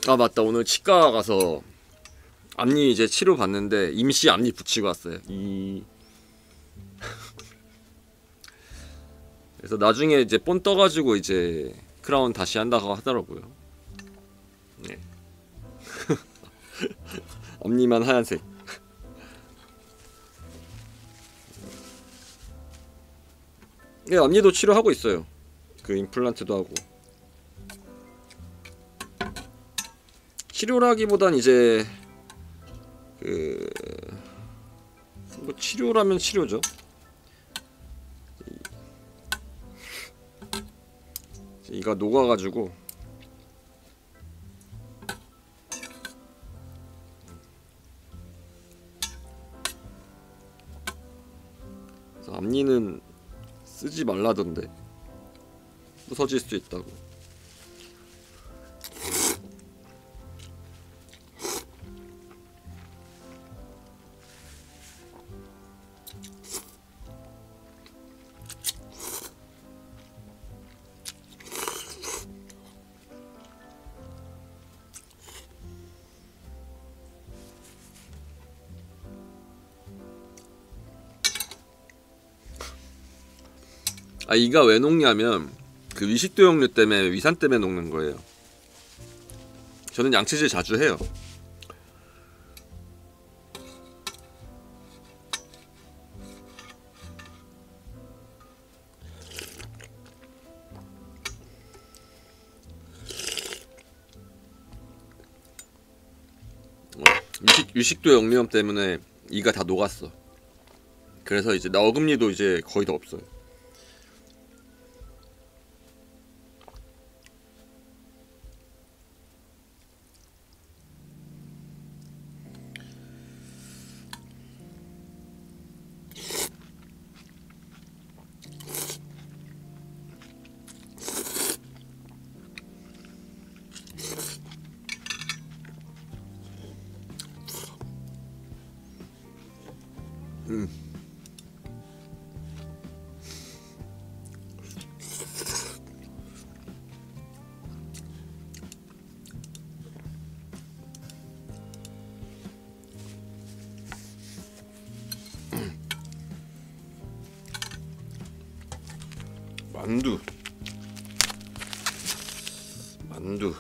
아 맞다, 오늘 치과 가서 앞니 이제 치료 받는데 임시 앞니 붙이고 왔어요. 그래서 나중에 이제 본 떠가지고 이제 크라운 다시 한다고 하더라고요. 네. 앞니만 하얀색. 네, 앞니도 치료하고 있어요. 그 임플란트도 하고. 치료라기보단 이제 그 뭐 치료라면 치료죠. 이가 녹아가지고 그래서 앞니는 쓰지 말라던데 부서질 수 있다고. 아, 이가 왜 녹냐면 그 위식도역류 때문에, 위산 때문에 녹는 거예요. 저는 양치질 자주 해요. 위식도역류염 때문에 이가 다 녹았어. 그래서 이제 나 어금니도 이제 거의 다 없어요. 만두. 만두.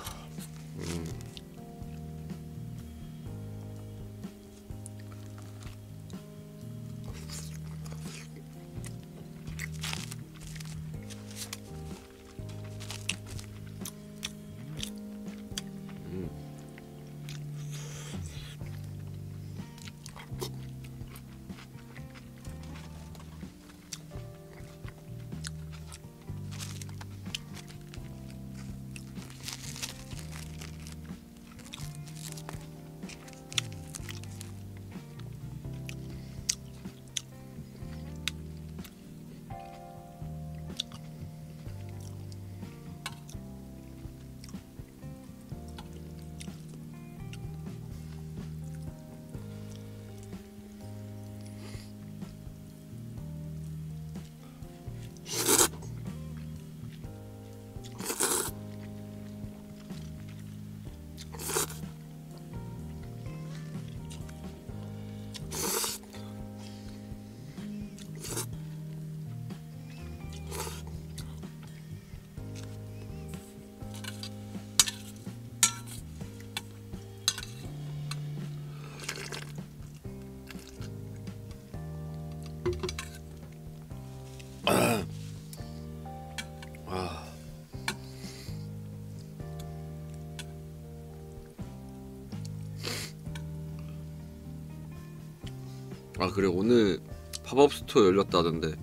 아 그래, 오늘 팝업 스토어 열렸다던데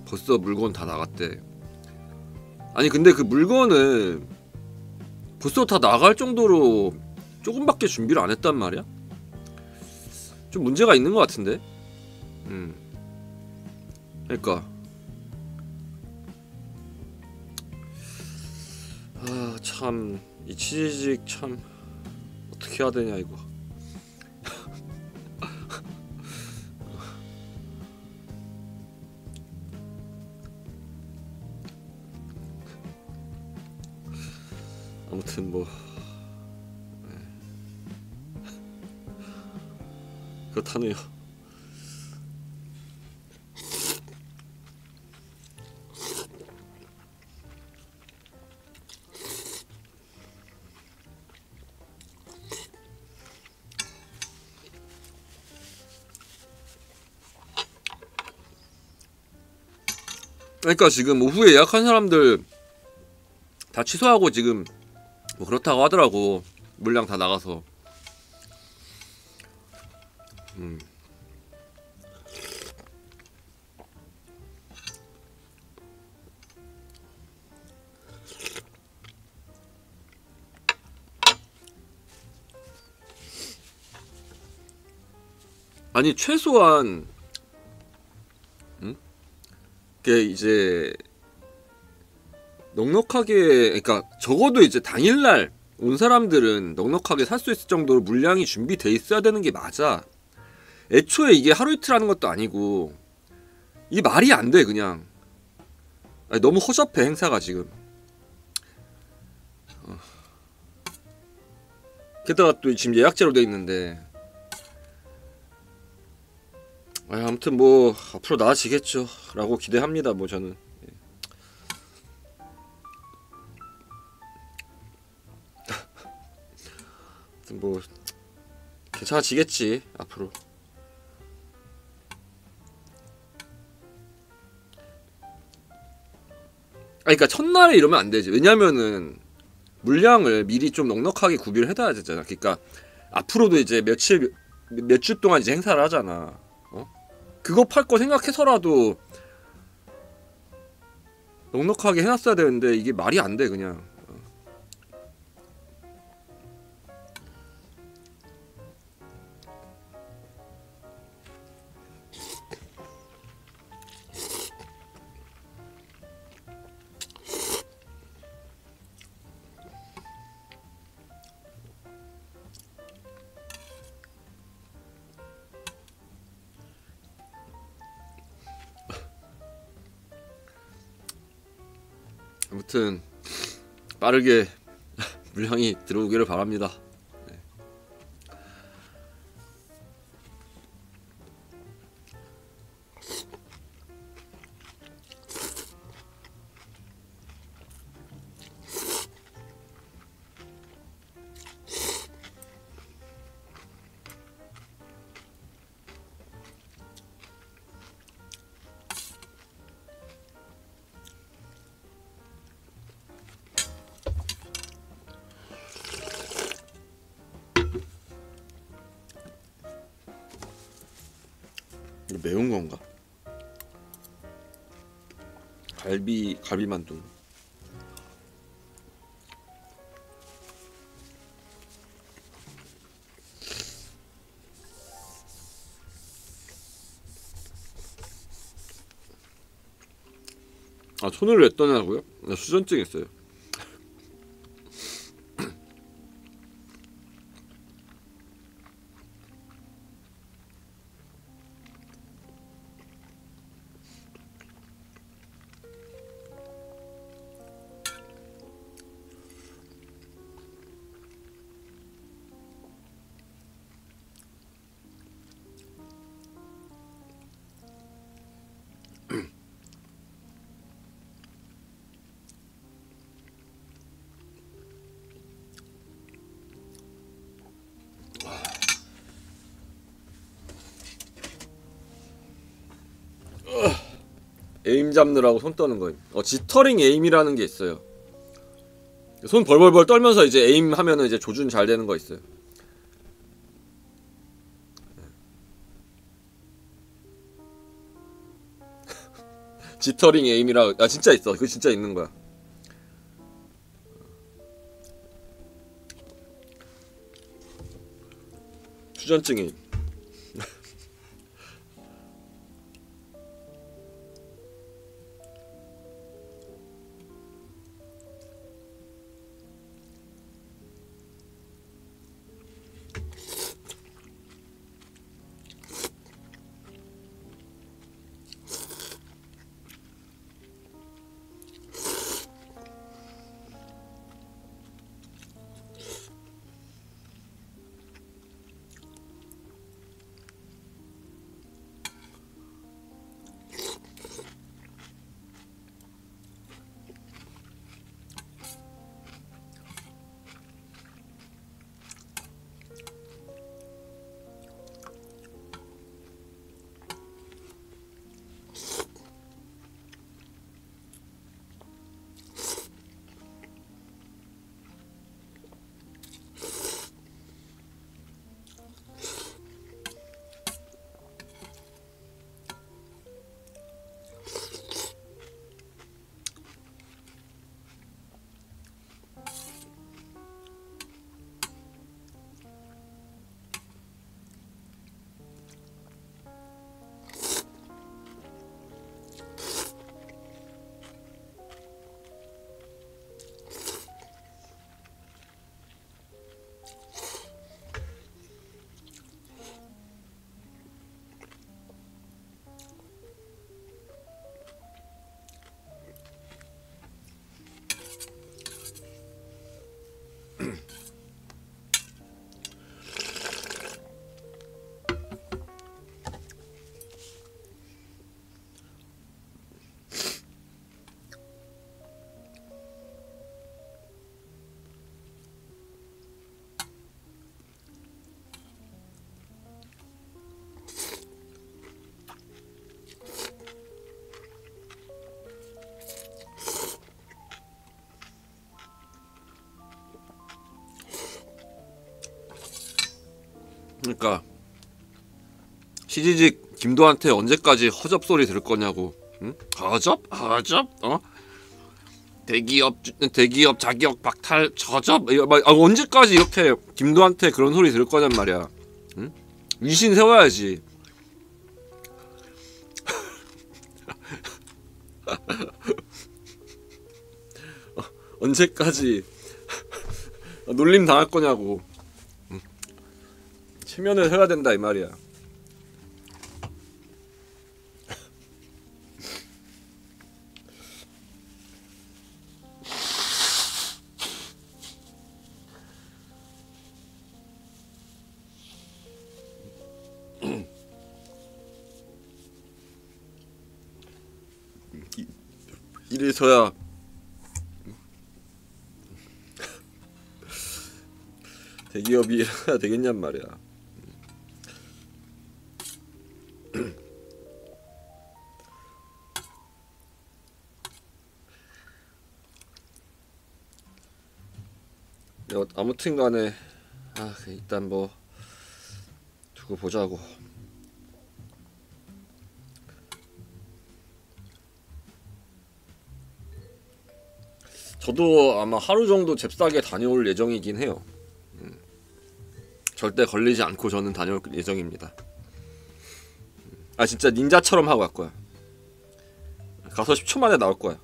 벌써 물건 다 나갔대. 아니 근데 그 물건은 벌써 다 나갈 정도로 조금밖에 준비를 안 했단 말이야? 좀 문제가 있는 것 같은데? 그러니까 아 참 이 취직 참 어떻게 해야 되냐 이거. 아무튼 뭐 그렇다네요. 그러니까 지금 오후에 예약한 사람들 다 취소하고 지금 뭐 그렇다고 하더라고. 물량 다 나가서. 아니 최소한 그게 이제 넉넉하게, 그러니까 적어도 이제 당일날 온 사람들은 넉넉하게 살 수 있을 정도로 물량이 준비돼 있어야 되는 게 맞아. 애초에 이게 하루 이틀 하는 것도 아니고 이게 말이 안 돼 그냥. 아니, 너무 허접해 행사가 지금. 게다가 또 지금 예약제로 돼 있는데. 아무튼 뭐 앞으로 나아지겠죠 라고 기대합니다. 뭐 저는 뭐 괜찮아지겠지 앞으로. 그러니까 첫날에 이러면 안 되지. 왜냐면은 물량을 미리 좀 넉넉하게 구비를 해둬야 되잖아. 그러니까 앞으로도 이제 몇 주 동안 이제 행사를 하잖아. 그거 팔 거 생각해서라도 넉넉하게 해놨어야 되는데 이게 말이 안 돼 그냥. 아무튼 빠르게 물량이 들어오기를 바랍니다. 이거 매운 건가? 갈비만두. 아, 손을 왜 떠냐고요? 나 수전증 있어요. 에임 잡느라고 손 떠는 거예요. 지터링 에임이라는 게 있어요. 손 벌벌벌 떨면서 이제 에임 하면은 이제 조준 잘 되는 거 있어요. 지터링 에임이라, 진짜 있어. 그거 진짜 있는 거야. 수전증 에임. 그러니까 시지직 김도한테 언제까지 허접 소리 들을 거냐고. 응? 허접? 허접? 어? 대기업 자기업 박탈 저접? 언제까지 이렇게 김도한테 그런 소리 들을 거냔 말이야. 응? 위신 세워야지. 언제까지 놀림 당할 거냐고. 체면을 해야 된다 이 말이야. 이래서야 대기업이 해야 되겠냔 말이야. 아무튼간에 일단 뭐 두고 보자고. 저도 아마 하루 정도 잽싸게 다녀올 예정이긴 해요. 절대 걸리지 않고 저는 다녀올 예정입니다. 진짜 닌자처럼 하고 갈 거야. 가서 10초 만에 나올 거야.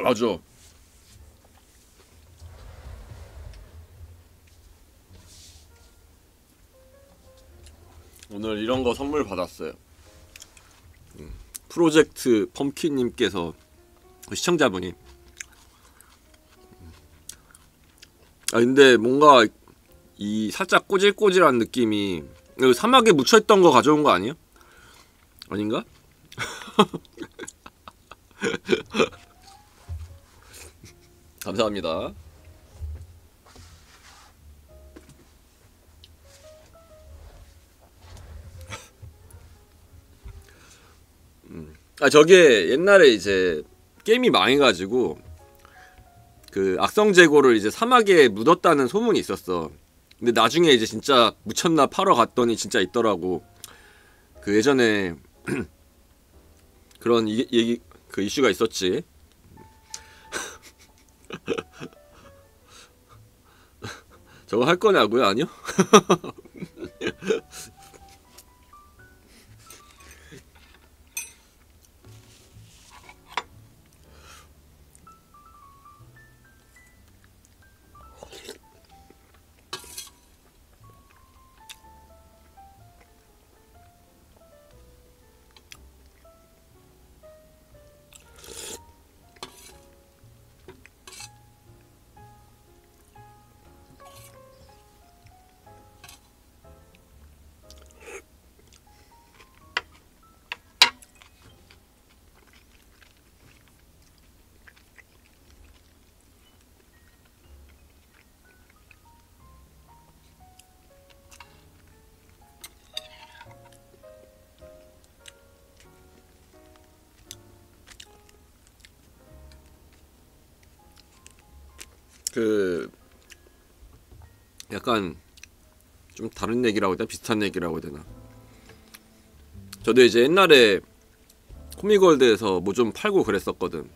맞아. 오늘 이런 거 선물 받았어요. 프로젝트 펌킨님께서, 시청자분이. 근데 뭔가 이 살짝 꼬질꼬질한 느낌이, 사막에 묻혀있던 거 가져온 거 아니에요? 아닌가? 감사합니다. 저게 옛날에 이제 게임이 망해가지고 그 악성 재고를 이제 사막에 묻었다는 소문이 있었어. 근데 나중에 이제 진짜 묻혔나 팔러 갔더니 진짜 있더라고. 그 예전에 그런 얘기 그 이슈가 있었지. 저거 할 거냐고요? 아니요? 그 약간 좀 다른 얘기라고 해야 되나? 비슷한 얘기라고 해야 되나? 저도 이제 옛날에 코미골드에서 뭐 좀 팔고 그랬었거든.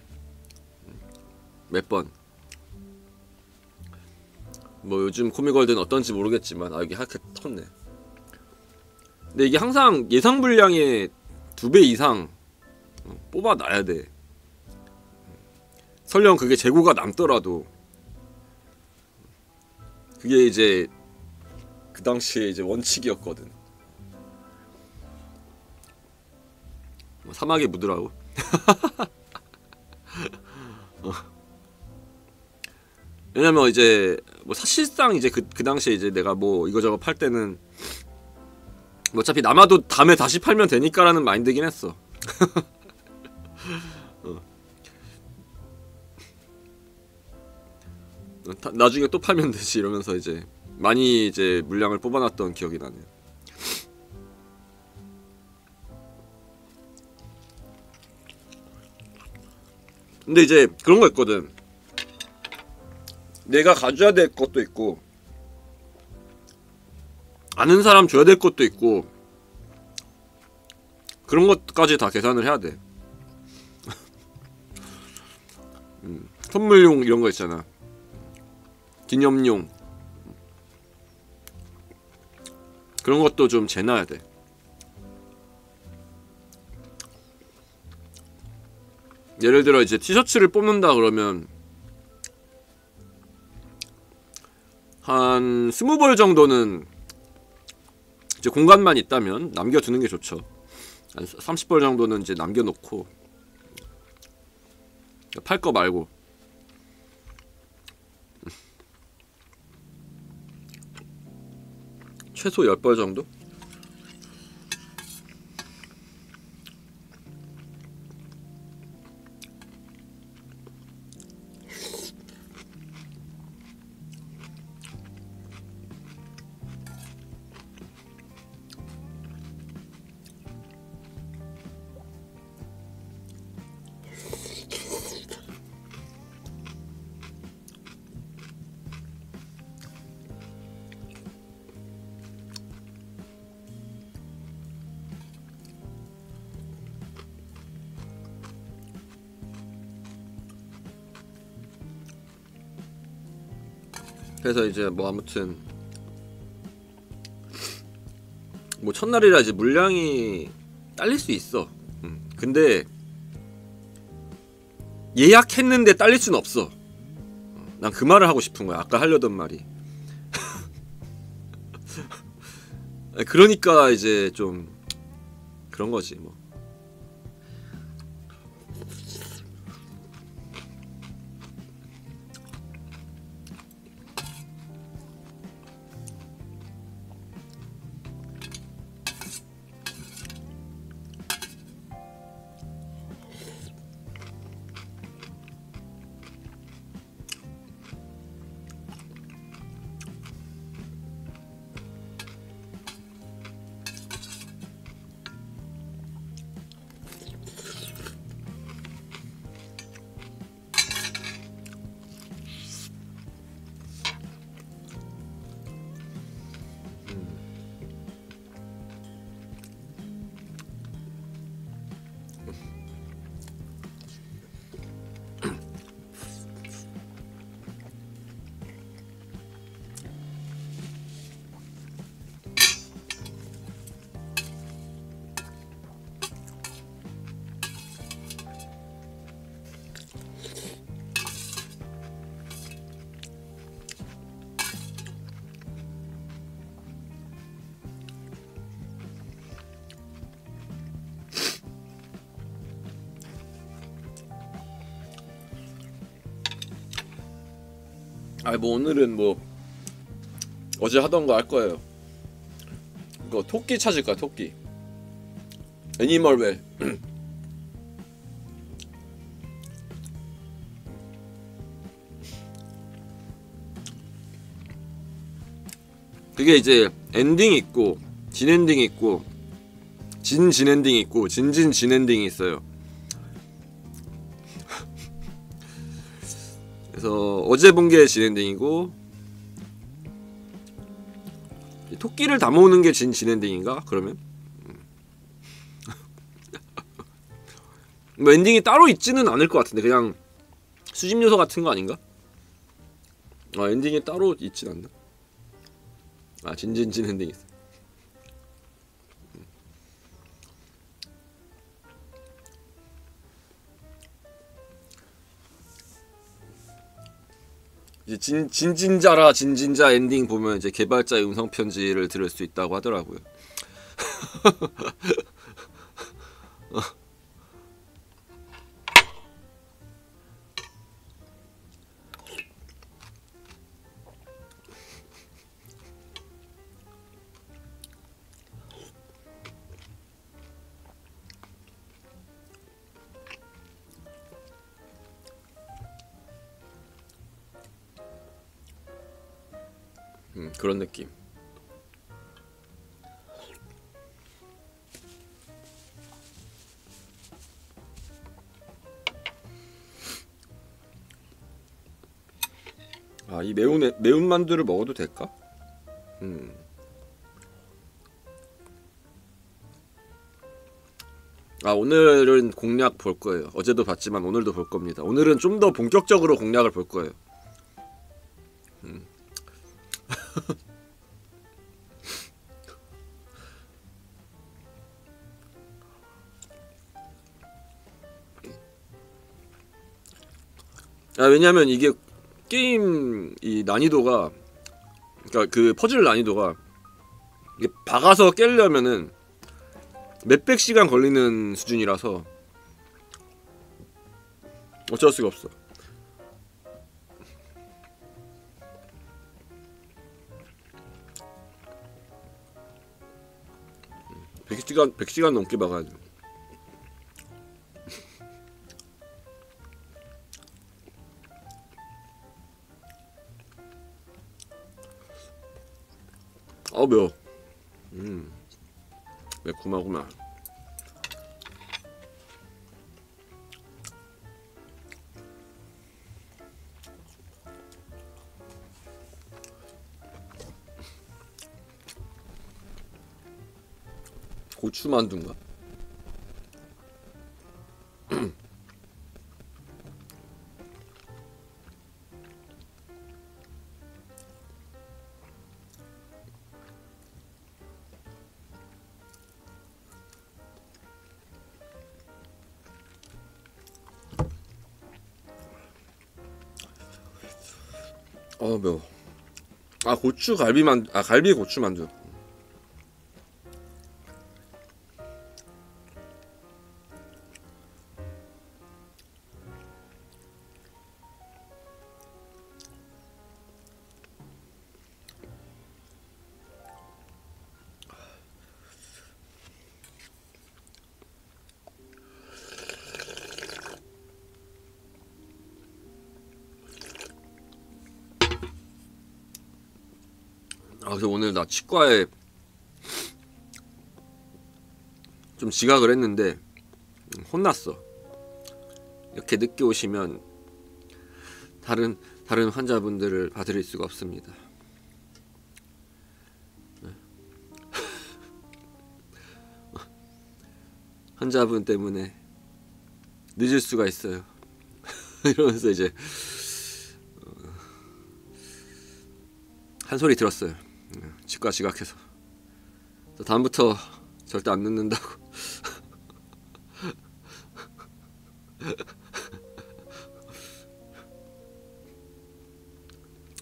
몇 번. 뭐 요즘 코미골드는 어떤지 모르겠지만, 아, 여기 하얗게 텄네. 근데 이게 항상 예상 분량의 2배 이상 뽑아놔야 돼. 설령 그게 재고가 남더라도 그게 이제 그 당시에 이제 원칙이었거든. 뭐 사막에 묻으라고. 왜냐면 이제 뭐 사실상 이제 그 당시에 이제 내가 뭐 이거저거 팔 때는 뭐 어차피 남아도 다음에 다시 팔면 되니까라는 마인드긴 했어. 나중에 또 팔면 되지 이러면서 이제 많이 이제 물량을 뽑아놨던 기억이 나네. 근데 이제 그런 거 있거든. 내가 가져야 될 것도 있고 아는 사람 줘야 될 것도 있고 그런 것까지 다 계산을 해야 돼. 선물용 이런 거 있잖아. 기념용 그런 것도 좀 재놔야 돼. 예를 들어 이제 티셔츠를 뽑는다 그러면 한 20벌 정도는 이제 공간만 있다면 남겨두는 게 좋죠. 한 30벌 정도는 이제 남겨놓고 팔 거 말고. 최소 10벌 정도? 그래서 이제 뭐 아무튼 뭐 첫날이라 이제 물량이 딸릴 수 있어. 근데 예약했는데 딸릴 수는 없어. 난 그 말을 하고 싶은 거야. 아까 하려던 말이. 그러니까 이제 좀 그런 거지 뭐. 아 뭐 오늘은 뭐 어제 하던 거 할 거예요. 이거 토끼 찾을 거야. 토끼. 애니멀웰. 그게 이제 엔딩 있고 진 엔딩 있고 진 엔딩 있고 진 엔딩이 있어요. 그래서 어제 본 게 진 엔딩이고 토끼를 다 모으는 게 진 엔딩인가? 그러면 뭐 엔딩이 따로 있지는 않을 것 같은데 그냥 수집 요소 같은 거 아닌가? 엔딩이 따로 있진 않나? 진진진 엔딩 있어. 이제 진진자라 진진자 엔딩 보면 이제 개발자의 음성 편지를 들을 수 있다고 하더라고요. 그런 느낌. 이 매운 만두를 먹어도 될까? 오늘은 공략 볼 거예요. 어제도 봤지만 오늘도 볼 겁니다. 오늘은 좀 더 본격적으로 공략을 볼 거예요. 왜냐면 이게 게임 이 난이도가, 그러니까 그 퍼즐 난이도가 이게 박아서 깨려면은 몇백 시간 걸리는 수준이라서 어쩔 수가 없어. 백 시간 넘게 박아야 돼. 매워. 매콤하구만. 고추만두인가? 매워. 고추 갈비만두. 갈비 고추만두. 그래서 오늘 나 치과에 좀 지각을 했는데 혼났어. 이렇게 늦게 오시면 다른 환자분들을 봐드릴 수가 없습니다. 환자분 때문에 늦을 수가 있어요. 이러면서 이제 한 소리 들었어요. 치과 지각해서 다음부터 절대 안 늦는다고.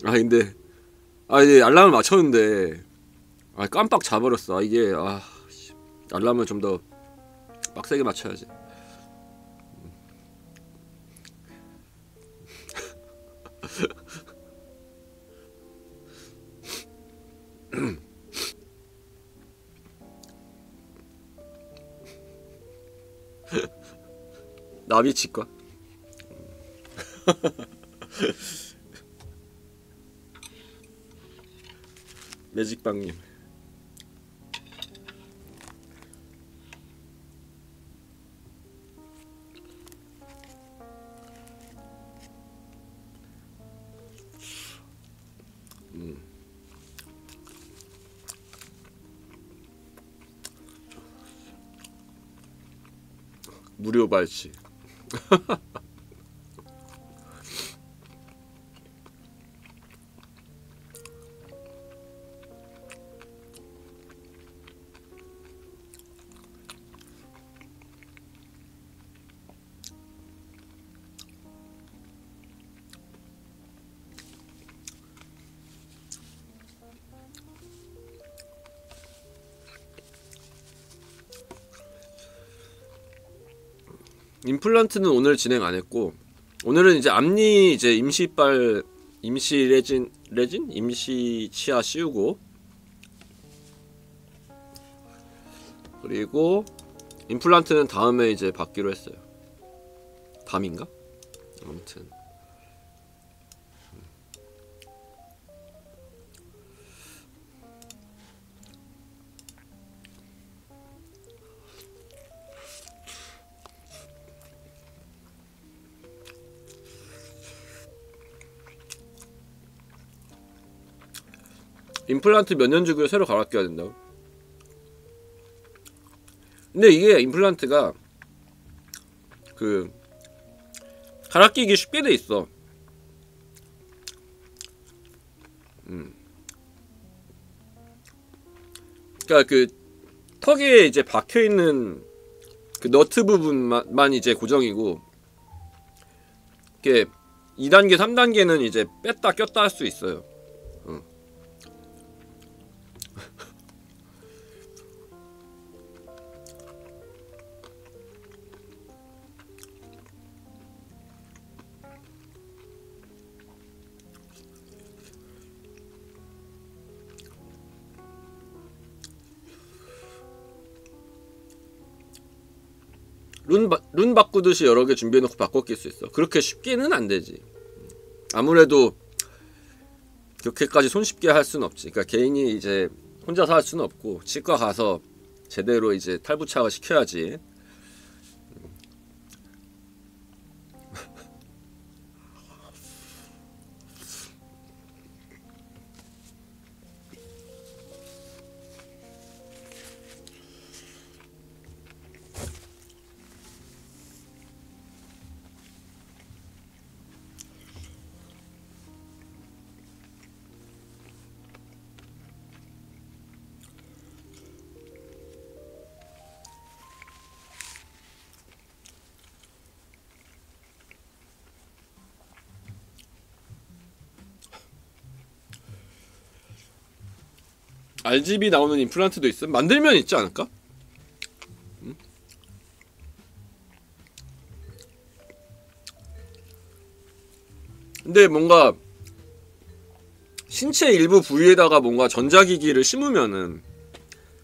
근데 이제 알람을 맞췄는데 깜빡 자버렸어. 이게 알람을 좀 더 빡세게 맞춰야지. 나비치과. 매직빵님. 무료 발치. 임플란트는 오늘 진행 안 했고, 오늘은 이제 앞니 이제 임시 레진 임시 치아 씌우고, 그리고 임플란트는 다음에 이제 받기로 했어요. 다음인가? 아무튼 임플란트 몇 년 주기로 새로 갈아 껴야 된다고? 근데 이게 임플란트가 그 갈아 끼기 쉽게 돼 있어. 그러니까 그 턱에 이제 박혀 있는 그 너트 부분만 이제 고정이고, 이게 2단계, 3단계는 이제 뺐다 꼈다 할 수 있어요. 룬 바꾸듯이 여러 개 준비해놓고 바꿔 낄 수 있어. 그렇게 쉽게는 안 되지. 아무래도 그렇게까지 손쉽게 할 수는 없지. 그러니까 개인이 이제 혼자서 할 수는 없고, 치과 가서 제대로 이제 탈부착을 시켜야지. RGB 나오는 임플란트도 있어. 만들면 있지 않을까? 근데 뭔가 신체 일부 부위에다가 뭔가 전자기기를 심으면은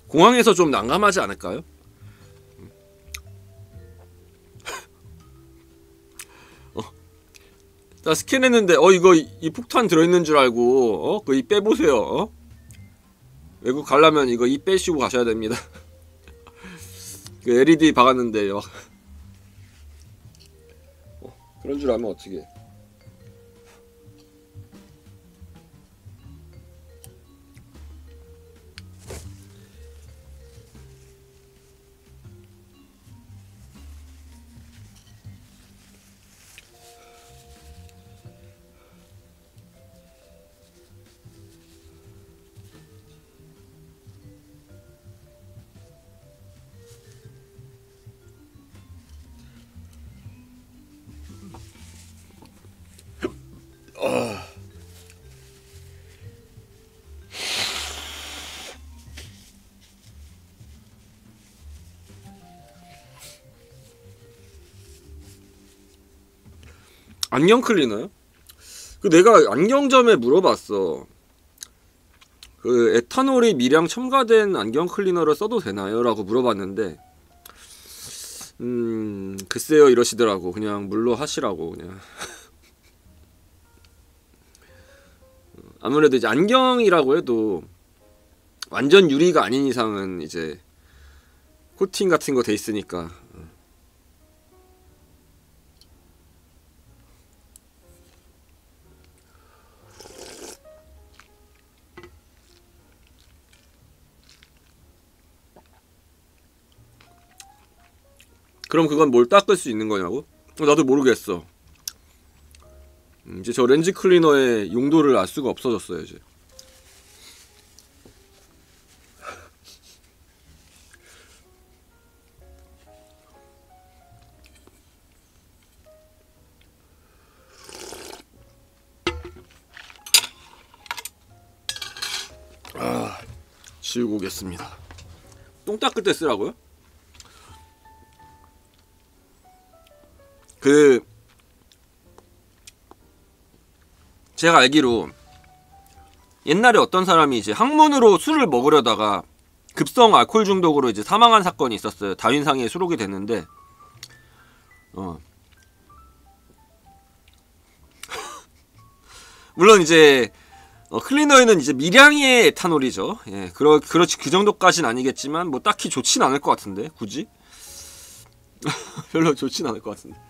공항에서 좀 난감하지 않을까요? 나 스캔했는데 이거 이 폭탄 들어있는 줄 알고 그 이 빼보세요. 외국 가려면 이거 이 빼시고 가셔야 됩니다. 그 LED 박았는데 그런 줄 알면 어떻게? 안경 클리너요? 그 내가 안경점에 물어봤어. 그 에탄올이 미량 첨가된 안경 클리너를 써도 되나요? 라고 물어봤는데 글쎄요 이러시더라고. 그냥 물로 하시라고 그냥. 아무래도 이제 안경이라고 해도 완전 유리가 아닌 이상은 이제 코팅 같은 거 돼 있으니까. 그럼 그건 뭘 닦을 수 있는 거냐고? 나도 모르겠어. 이제 저 렌즈 클리너의 용도를 알 수가 없어졌어요 이제. 지우고 오겠습니다. 똥 닦을 때 쓰라고요? 제가 알기로 옛날에 어떤 사람이 이제 학문으로 술을 먹으려다가 급성 알코올 중독으로 이제 사망한 사건이 있었어요. 다윈상에 수록이 됐는데 물론 이제 클리너에는 이제 미량의 에탄올이죠. 예, 그렇지 그 정도까지는 아니겠지만 뭐 딱히 좋진 않을 것 같은데 굳이 별로 좋진 않을 것 같은데.